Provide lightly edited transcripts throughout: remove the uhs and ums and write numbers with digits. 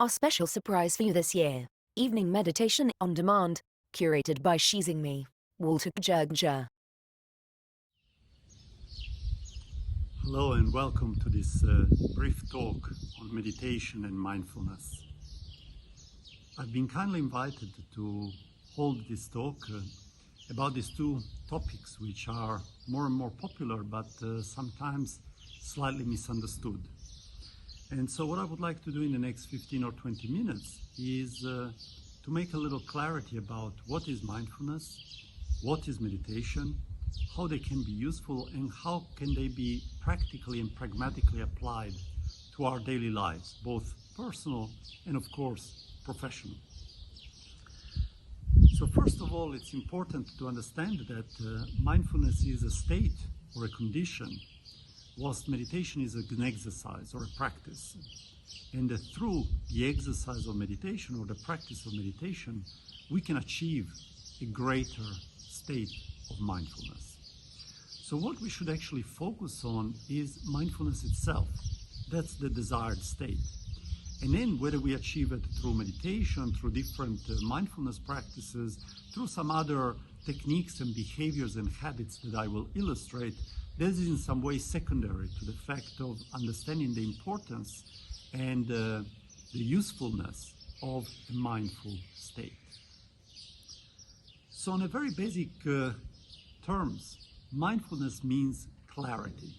Our special surprise for you this year. Evening meditation on demand, curated by Shi Xing Mi, Gjergja. Hello and welcome to this brief talk on meditation and mindfulness. I've been kindly invited to hold this talk about these two topics which are more and more popular but sometimes slightly misunderstood. And so what I would like to do in the next 15 or 20 minutes is to make a little clarity about what is mindfulness, what is meditation, how they can be useful, and how can they be practically and pragmatically applied to our daily lives, both personal and of course professional. So first of all, it's important to understand that mindfulness is a state or a condition, whilst meditation is an exercise or a practice. And that through the exercise of meditation or the practice of meditation, we can achieve a greater state of mindfulness. So what we should actually focus on is mindfulness itself. That's the desired state. And then whether we achieve it through meditation, through different mindfulness practices, through some other techniques and behaviors and habits that I will illustrate, this is in some way secondary to the fact of understanding the importance and the usefulness of a mindful state. So in a very basic terms, mindfulness means clarity.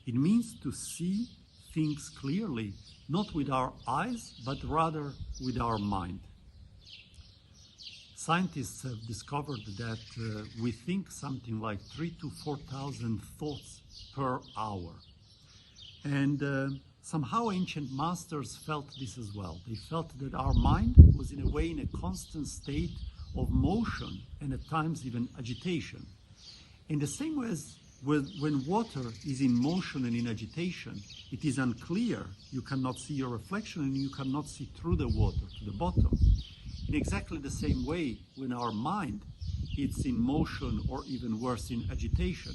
It means to see things clearly, not with our eyes, but rather with our mind. Scientists have discovered that we think something like 3,000 to 4,000 thoughts per hour. And somehow ancient masters felt this as well. They felt that our mind was in a way in a constant state of motion and at times even agitation. In the same way as when water is in motion and in agitation, it is unclear. You cannot see your reflection and you cannot see through the water to the bottom. In exactly the same way, when our mind is in motion or even worse in agitation,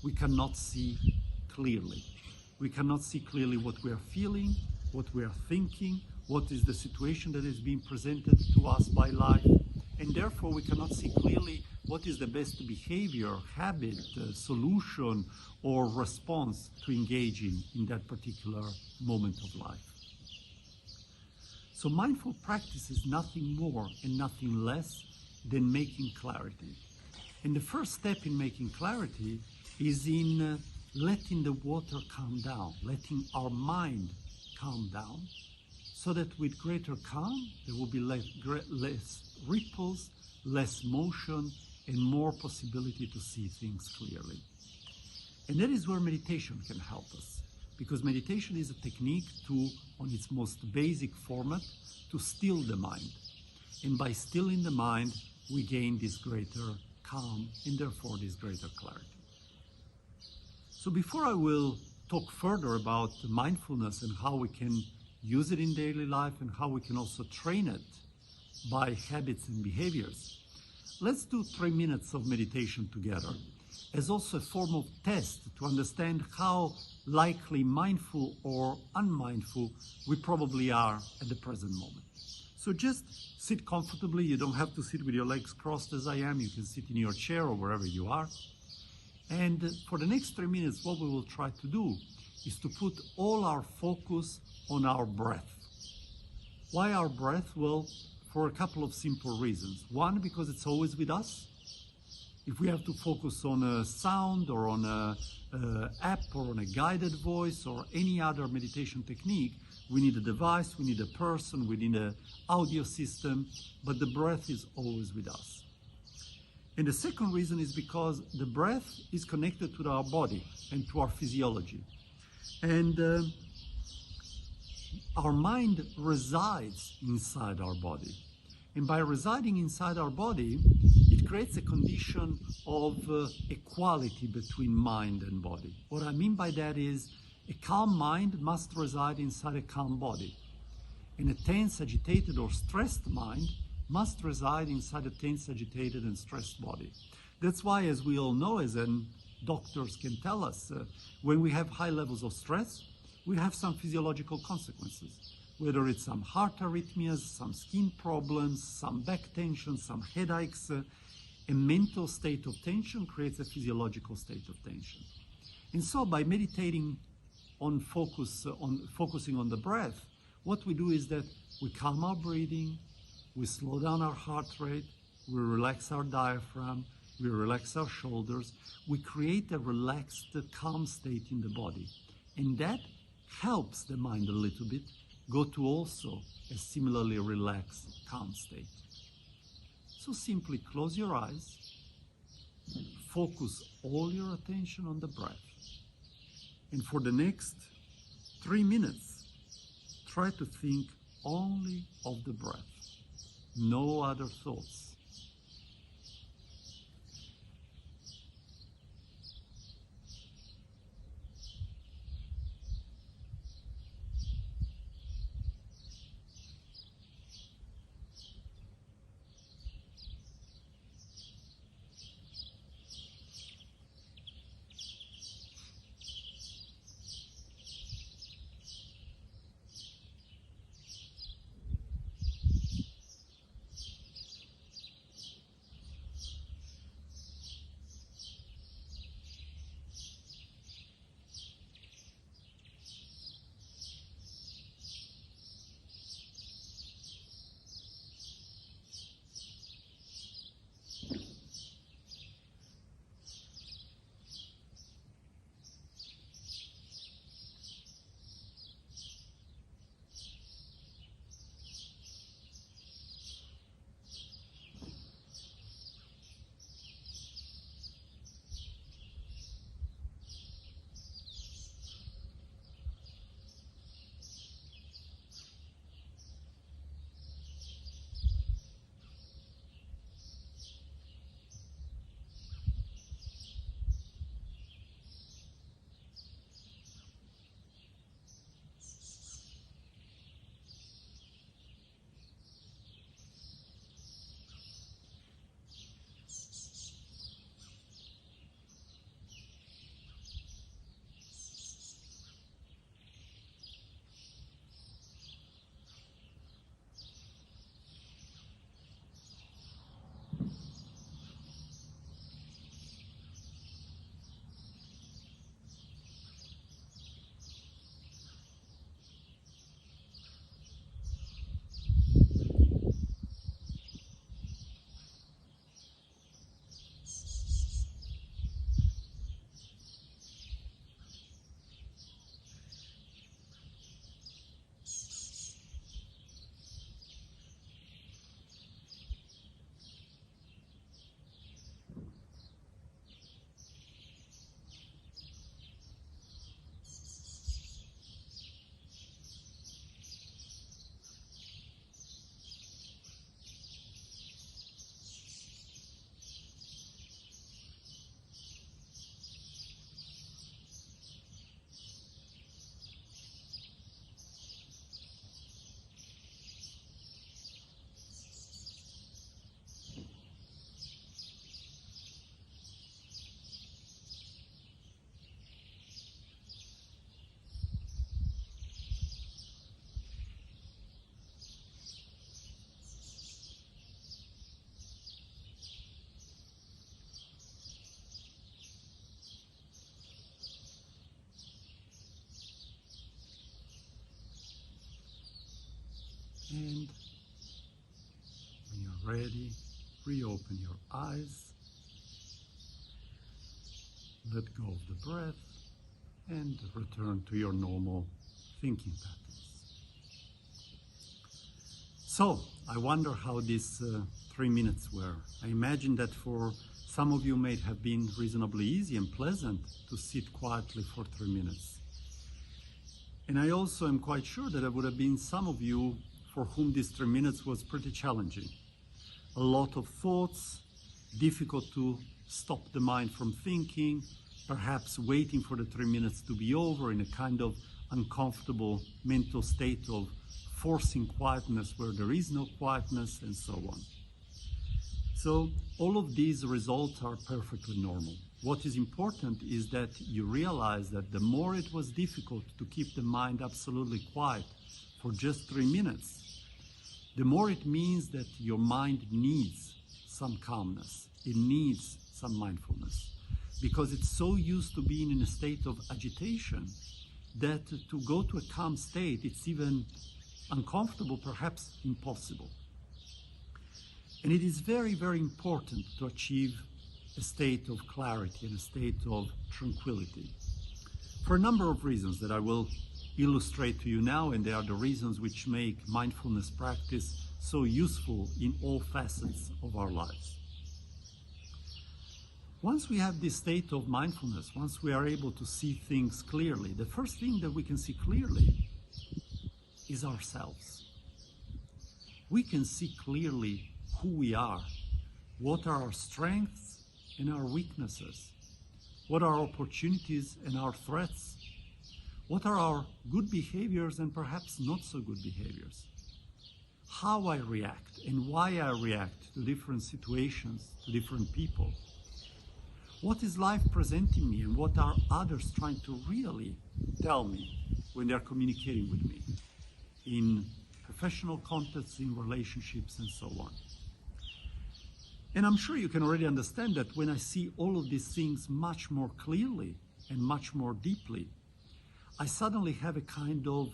we cannot see clearly. We cannot see clearly what we are feeling, what we are thinking, what is the situation that is being presented to us by life, and therefore we cannot see clearly what is the best behavior, habit, solution, or response to engage in that particular moment of life. So mindful practice is nothing more and nothing less than making clarity. And the first step in making clarity is in letting the water calm down, letting our mind calm down, so that with greater calm, there will be less ripples, less motion, and more possibility to see things clearly. And that is where meditation can help us, because meditation is a technique to, on its most basic format, to still the mind. And by stilling the mind, we gain this greater calm and therefore this greater clarity. So before I will talk further about mindfulness and how we can use it in daily life and how we can also train it by habits and behaviors, let's do 3 minutes of meditation together as also a form of test to understand how likely mindful or unmindful we probably are at the present moment. So just sit comfortably. You don't have to sit with your legs crossed as I am. You can sit in your chair or wherever you are. And for the next 3 minutes, what we will try to do is to put all our focus on our breath. Why our breath? Well, for a couple of simple reasons. One, because it's always with us. If we have to focus on a sound or on an app or on a guided voice or any other meditation technique, we need a device, we need a person, we need an audio system, but the breath is always with us. And the second reason is because the breath is connected to our body and to our physiology. And our mind resides inside our body. And by residing inside our body, it creates a condition of equality between mind and body. What I mean by that is a calm mind must reside inside a calm body. And a tense, agitated, or stressed mind must reside inside a tense, agitated, and stressed body. That's why, as we all know, as doctors can tell us, when we have high levels of stress, we have some physiological consequences. whether it's some heart arrhythmias, some skin problems, some back tension, some headaches. A mental state of tension creates a physiological state of tension. And so by meditating on focusing on the breath, what we do is that we calm our breathing, we slow down our heart rate, we relax our diaphragm, we relax our shoulders, we create a relaxed, calm state in the body. And that helps the mind a little bit go to also a similarly relaxed, calm state. So simply close your eyes, focus all your attention on the breath. And for the next 3 minutes, try to think only of the breath, no other thoughts. And when you're ready, reopen your eyes, let go of the breath, and return to your normal thinking patterns. So, I wonder how these 3 minutes were. I imagine that for some of you may have been reasonably easy and pleasant to sit quietly for 3 minutes. And I also am quite sure that there would have been some of you for whom these 3 minutes was pretty challenging. A lot of thoughts, difficult to stop the mind from thinking, perhaps waiting for the 3 minutes to be over in a kind of uncomfortable mental state of forcing quietness where there is no quietness, and so on. So all of these results are perfectly normal. What is important is that you realize that the more it was difficult to keep the mind absolutely quiet for just 3 minutes, the more it means that your mind needs some calmness. It needs some mindfulness, because it's so used to being in a state of agitation that to go to a calm state, it's even uncomfortable, perhaps impossible. And it is very, very important to achieve a state of clarity and a state of tranquility, for a number of reasons that I will illustrate to you now, and they are the reasons which make mindfulness practice so useful in all facets of our lives. Once we have this state of mindfulness, once we are able to see things clearly, the first thing that we can see clearly is ourselves. We can see clearly who we are, what are our strengths and our weaknesses, what are our opportunities and our threats, what are our good behaviors and perhaps not so good behaviors, how I react and why I react to different situations, to different people. What is life presenting me and what are others trying to really tell me when they're communicating with me in professional contexts, in relationships, and so on. And I'm sure you can already understand that when I see all of these things much more clearly and much more deeply, I suddenly have a kind of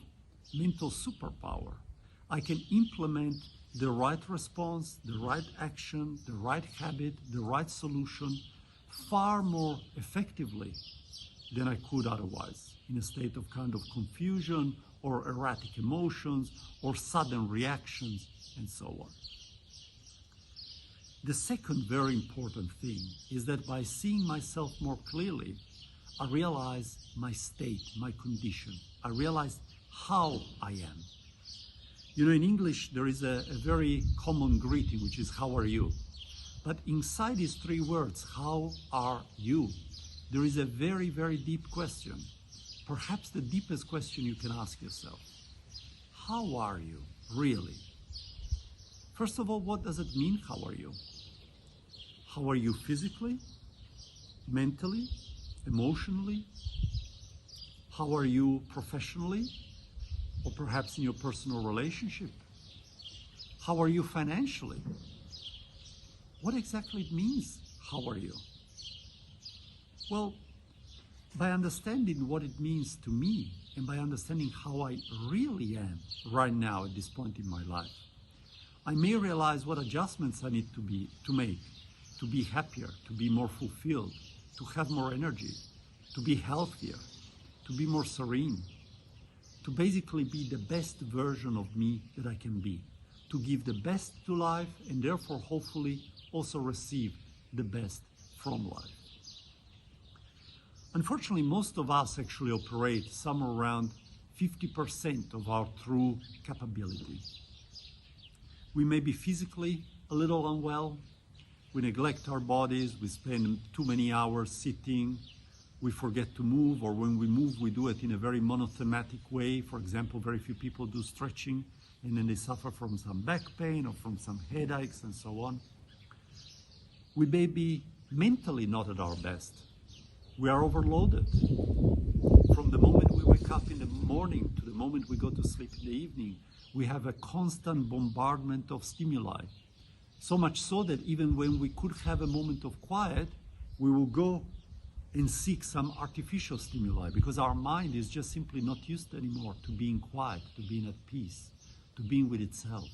mental superpower. I can implement the right response, the right action, the right habit, the right solution far more effectively than I could otherwise, in a state of kind of confusion or erratic emotions or sudden reactions and so on. The second very important thing is that by seeing myself more clearly, I realize my state, my condition. I realize how I am. You know, in English, there is a very common greeting, which is, how are you? But inside these 3 words, how are you, there is a very, very deep question. Perhaps the deepest question you can ask yourself. How are you, really? First of all, what does it mean, how are you? How are you physically, mentally, emotionally? How are you professionally, or perhaps in your personal relationship? How are you financially? What exactly it means, how are you? Well, by understanding what it means to me and by understanding how I really am right now at this point in my life, I may realize what adjustments I need to make to be happier, to be more fulfilled, to have more energy, to be healthier, to be more serene, to basically be the best version of me that I can be, to give the best to life and therefore hopefully also receive the best from life. Unfortunately, most of us actually operate somewhere around 50% of our true capability. We may be physically a little unwell, we neglect our bodies, we spend too many hours sitting, we forget to move, or when we move, we do it in a very monothematic way. For example, very few people do stretching, and then they suffer from some back pain or from some headaches and so on. We may be mentally not at our best. We are overloaded. From the moment we wake up in the morning to the moment we go to sleep in the evening, we have a constant bombardment of stimuli. So much so that even when we could have a moment of quiet, we will go and seek some artificial stimuli because our mind is just simply not used anymore to being quiet, to being at peace, to being with itself.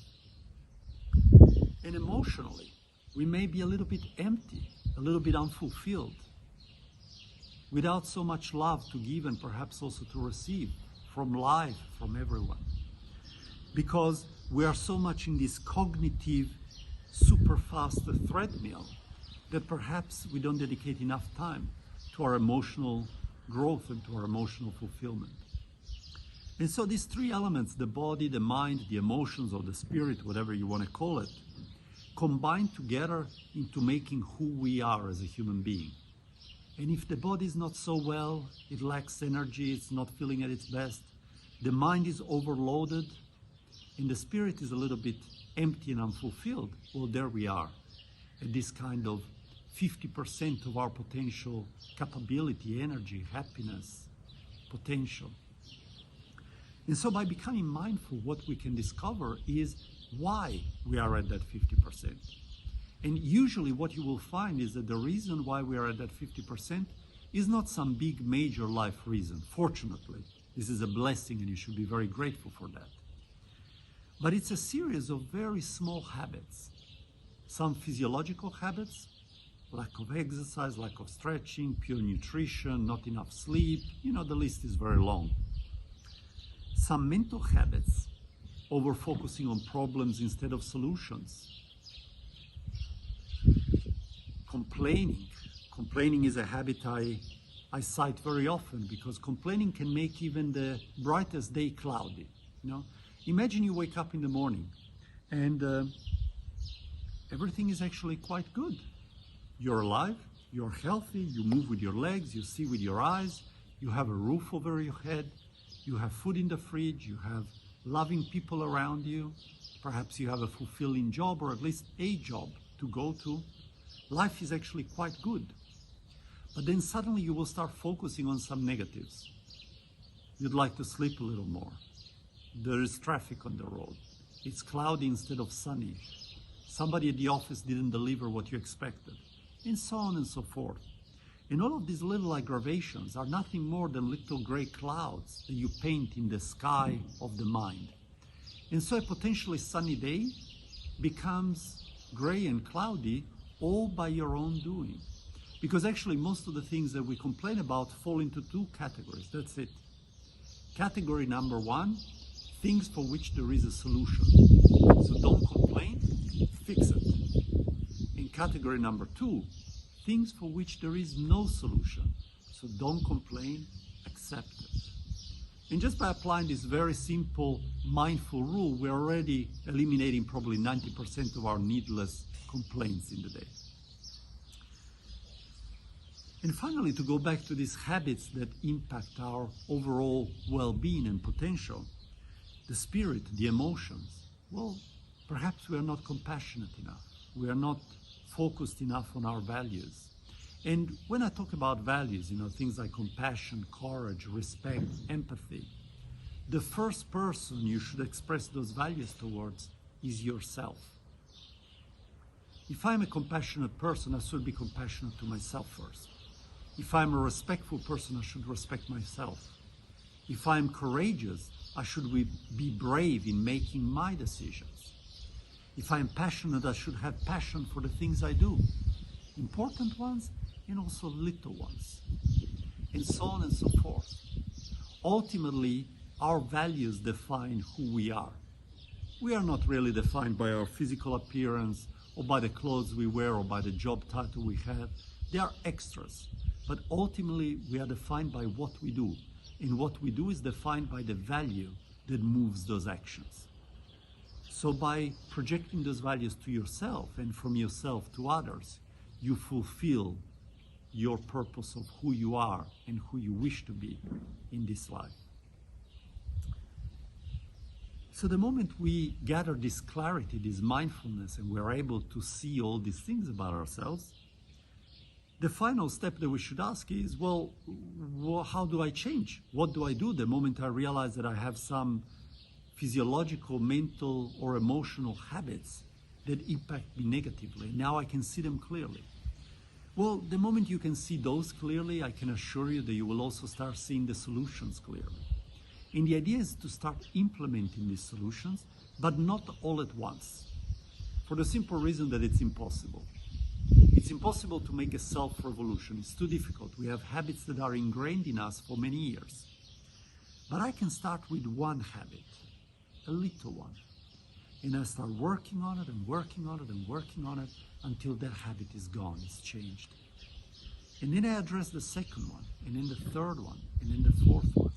And emotionally, we may be a little bit empty, a little bit unfulfilled, without so much love to give and perhaps also to receive from life, from everyone. Because we are so much in this cognitive, super fast treadmill that perhaps we don't dedicate enough time to our emotional growth and to our emotional fulfillment. And so these 3 elements, the body, the mind, the emotions, or the spirit, whatever you want to call it, combine together into making who we are as a human being. And if the body is not so well, it lacks energy, it's not feeling at its best, the mind is overloaded, and the spirit is a little bit empty and unfulfilled, well, there we are, at this kind of 50% of our potential capability, energy, happiness, potential. And so by becoming mindful, what we can discover is why we are at that 50%. And usually what you will find is that the reason why we are at that 50% is not some big major life reason. Fortunately, this is a blessing and you should be very grateful for that. But it's a series of very small habits. Some physiological habits, lack of exercise, lack of stretching, poor nutrition, not enough sleep, the list is very long. Some mental habits, over-focusing on problems instead of solutions. Complaining. Complaining is a habit I cite very often because complaining can make even the brightest day cloudy. Imagine you wake up in the morning and everything is actually quite good. You're alive, you're healthy, you move with your legs, you see with your eyes, you have a roof over your head, you have food in the fridge, you have loving people around you, perhaps you have a fulfilling job or at least a job to go to. Life is actually quite good. But then suddenly you will start focusing on some negatives. You'd like to sleep a little more. There is traffic on the road. It's cloudy instead of sunny. Somebody at the office didn't deliver what you expected, and so on and so forth. And all of these little aggravations are nothing more than little gray clouds that you paint in the sky of the mind. And so a potentially sunny day becomes gray and cloudy all by your own doing. Because actually most of the things that we complain about fall into two categories. That's it. Category number one, things for which there is a solution. So don't complain, fix it. In category number two, things for which there is no solution. So don't complain, accept it. And just by applying this very simple mindful rule, we're already eliminating probably 90% of our needless complaints in the day. And finally, to go back to these habits that impact our overall well-being and potential, the spirit, the emotions, well, perhaps we are not compassionate enough. We are not focused enough on our values. And when I talk about values, things like compassion, courage, respect, empathy, the first person you should express those values towards is yourself. If I'm a compassionate person, I should be compassionate to myself first. If I'm a respectful person, I should respect myself. If I'm courageous, I should be brave in making my decisions. If I'm passionate, I should have passion for the things I do. Important ones and also little ones. And so on and so forth. Ultimately, our values define who we are. We are not really defined by our physical appearance or by the clothes we wear or by the job title we have. They are extras. But ultimately, we are defined by what we do. And what we do is defined by the value that moves those actions. So by projecting those values to yourself and from yourself to others, you fulfill your purpose of who you are and who you wish to be in this life. So the moment we gather this clarity, this mindfulness, and we're able to see all these things about ourselves, the final step that we should ask is, well, how do I change? What do I do the moment I realize that I have some physiological, mental, or emotional habits that impact me negatively? Now I can see them clearly. Well, the moment you can see those clearly, I can assure you that you will also start seeing the solutions clearly. And the idea is to start implementing these solutions, but not all at once, for the simple reason that it's impossible. It's impossible to make a self-revolution. It's too difficult. We have habits that are ingrained in us for many years. But I can start with one habit, a little one. And I start working on it and working on it and working on it until that habit is gone, it's changed. And then I address the second one, and then the third one, and then the fourth one.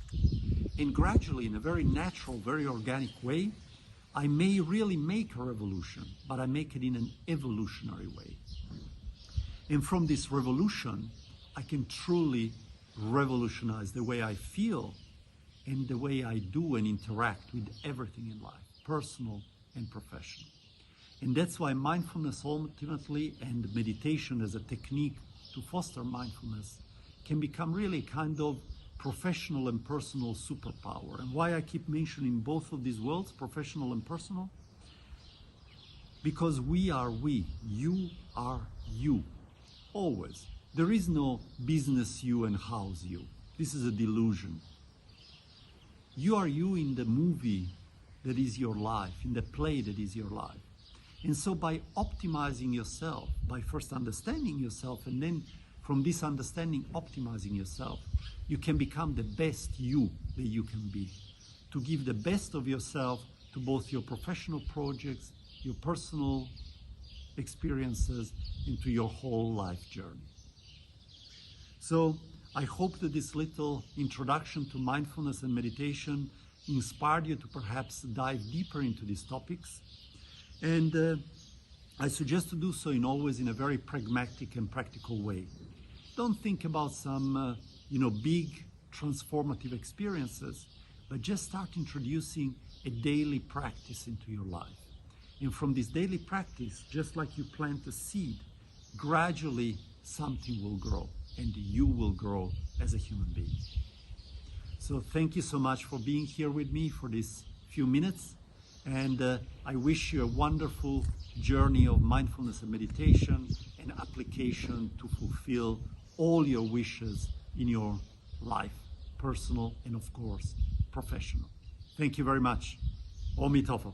And gradually, in a very natural, very organic way, I may really make a revolution, but I make it in an evolutionary way. And from this revolution, I can truly revolutionize the way I feel and the way I do and interact with everything in life, personal and professional. And that's why mindfulness ultimately, and meditation as a technique to foster mindfulness, can become really kind of professional and personal superpower. And why I keep mentioning both of these worlds, professional and personal? Because we are we, you are you, always. There is no business you and house you. This is a delusion. You are you in the movie that is your life, in the play that is your life. And so by optimizing yourself, by first understanding yourself, and then from this understanding, optimizing yourself, you can become the best you that you can be. To give the best of yourself to both your professional projects, your personal experiences, and to your whole life journey. So I hope that this little introduction to mindfulness and meditation inspired you to perhaps dive deeper into these topics. And I suggest to do so always in a very pragmatic and practical way. Don't think about some big transformative experiences, but just start introducing a daily practice into your life. And from this daily practice, just like you plant a seed, gradually something will grow, and you will grow as a human being. So thank you so much for being here with me for these few minutes. And I wish you a wonderful journey of mindfulness and meditation and application to fulfill all your wishes in your life, personal and of course, professional. Thank you very much. Om Tofel.